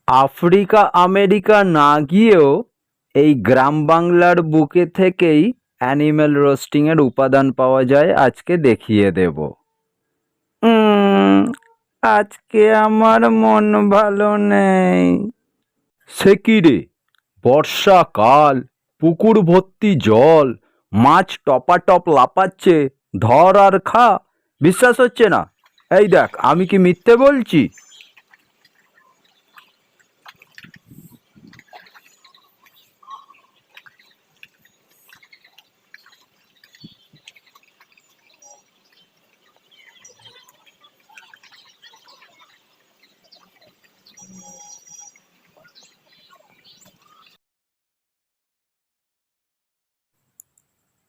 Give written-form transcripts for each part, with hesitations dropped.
Africa America না গিয়েও এই গ্রাম বাংলার বুকে থেকেই অ্যানিম্যাল রোস্টিং এর উপাদান পাওয়া যায়। আজকে দেখিয়ে দেব। আজকে আমার মন ভালো নেই। সে কি রে, বর্ষাকাল, পুকুর ভর্তি জল, মাছ টপাটপ লাপাচ্ছে, ধর আর খা। বিশ্বাস হচ্ছে না? এই দেখ, আমি কি মিথ্যে বলছি?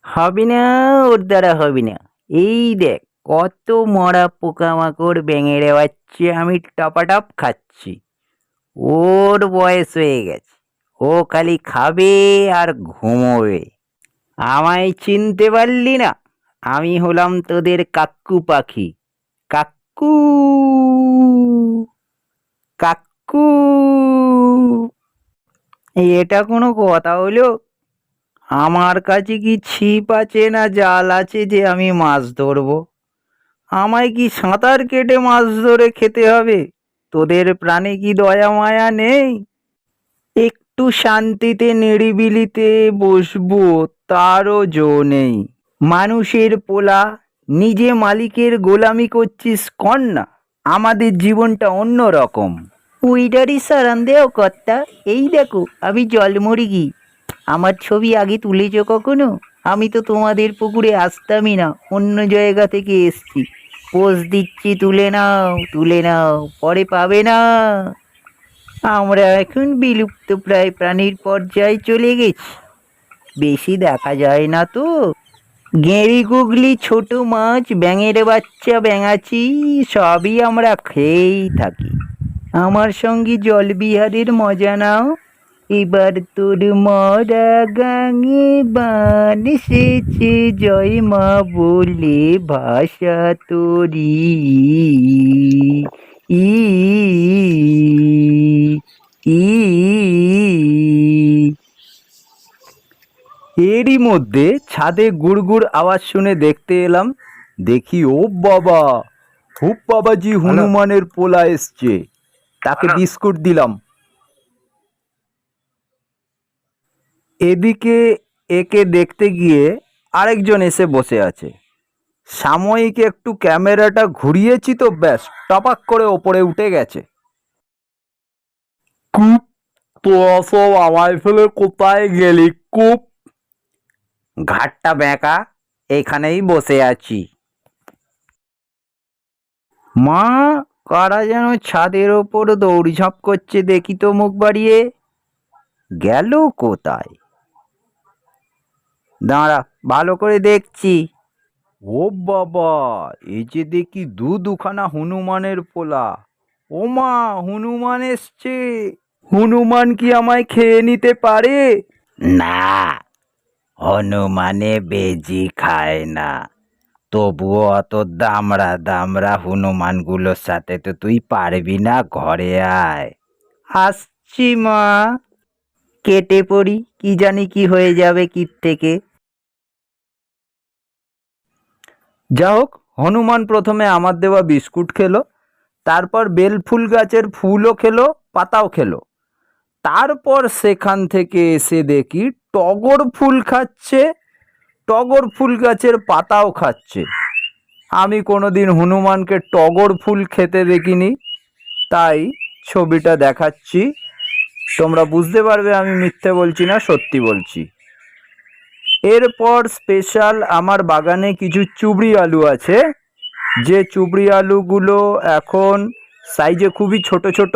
হবে না, ওর দ্বারা হবে না। এই দেখ, কত মরা পোকামাকড় ব্যাঙের বাচ্চা আমি টপাটপ খাচ্ছি। ওর বয়স হয়ে গেছে, ও খালি খাবে আর ঘুমোবে। আমায় চিনতে পারলি না? আমি হলাম তোদের কাক্কু পাখি। কাক্কু, কাক্কু। এটা কোনো কথা হলো? আমার কাছে কি ছিপ আছে না জাল আছে যে আমি মাছ ধরবো? আমায় কি সাঁতার কেটে মাছ ধরে খেতে হবে? তোদের প্রাণে কি দয়া মায়া নেই? একটু শান্তিতে নিরিবিলিতে বসবো, তারও জো নেই। মানুষের পোলা, নিজে মালিকের গোলামি করছিস কর না। আমাদের জীবনটা অন্য রকম। উইডারি সারান দেও কর্তা। এই দেখো, আমি জলমরিগি। আমার ছবি আগে তুলেছ কখনো? আমি তো তোমাদের পুকুরে আসতামই না, অন্য জায়গা থেকে এসছি। পোজ দিচ্ছি, তুলে নাও, তুলে নাও, পরে পাবে না। আমরা এখন বিলুপ্ত প্রায় প্রাণীর পর্যায়ে চলে গেছি। বেশি দেখা যায় না তো। গেঁড়ি গুগলি, ছোট মাছ, ব্যাঙের বাচ্চা, ব্যাঙাচি সবই আমরা খেয়েই থাকি। আমার সঙ্গে জলবিহারের মজা নাও। এবার তোর মরা গাঙে বান এসেছে, জয় মা বলে ভাষা তোরি। ই ই এরই মধ্যে ছাদে গুড়গুড় আওয়াজ শুনে দেখতে এলাম। দেখি, ও বাবা, হুপ বাবাজি হনুমানের পোলা এসছে। তাকে বিস্কুট দিলাম। এদিকে একে দেখতে গিয়ে আরেকজন এসে বসে আছে। সাময়িক একটু ক্যামেরাটা ঘুরিয়েছি তো ব্যাস, টপাক করে ওপরে উঠে গেছে। কুপ, তোরা সব আমায় ফেলে কোথায় গেলি কুপ? ঘাটটা বেঁকা, এখানেই বসে আছি। মা, কারা যেন ছাদের ওপর দৌড়ঝাঁপ করছে, দেখি তো মুখ বাড়িয়ে। গেল কোথায়? দাঁড়া, ভালো করে দেখছি। ও বাবা, এই যে দেখি দুখানা হনুমানের পোলা। ও মা, হনুমান এসছে। হনুমান কি আমায় খেয়ে নিতে পারে? না, হনুমানে বেজি খায় না। তবুও অত দামড়া দামড়া হনুমানগুলোর সাথে তো তুই পারবি না, ঘরে আয়। আসছি মা। কেটে পড়ি, কি জানি কি হয়ে যাবে কীট থেকে। যা হোক, হনুমান প্রথমে আমার দেওয়া বিস্কুট খেলো, তারপর বেলফুল গাছের ফুলও খেলো, পাতাও খেলো। তারপর সেখান থেকে এসে দেখি টগর ফুল খাচ্ছে, টগর ফুল গাছের পাতাও খাচ্ছে। আমি কোনোদিন হনুমানকে টগর ফুল খেতে দেখিনি, তাই ছবিটা দেখাচ্ছি। তোমরা বুঝতে পারবে আমি মিথ্যে বলছি না, সত্যি বলছি। এরপর স্পেশাল আমার বাগানে কিছু চুবড়ি আলু আছে, যে চুবড়ি আলুগুলো এখন সাইজে খুবই ছোট ছোট।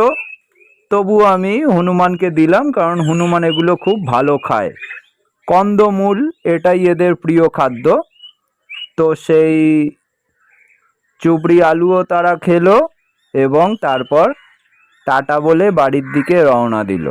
তবু আমি হনুমানকে দিলাম, কারণ হনুমান এগুলো খুব ভালো খায়। কন্দমূল, এটাই এদের প্রিয় খাদ্য। তো সেই চুবড়ি আলুও তারা খেলো এবং তারপর টাটা বলে বাড়ির দিকে রওনা দিল।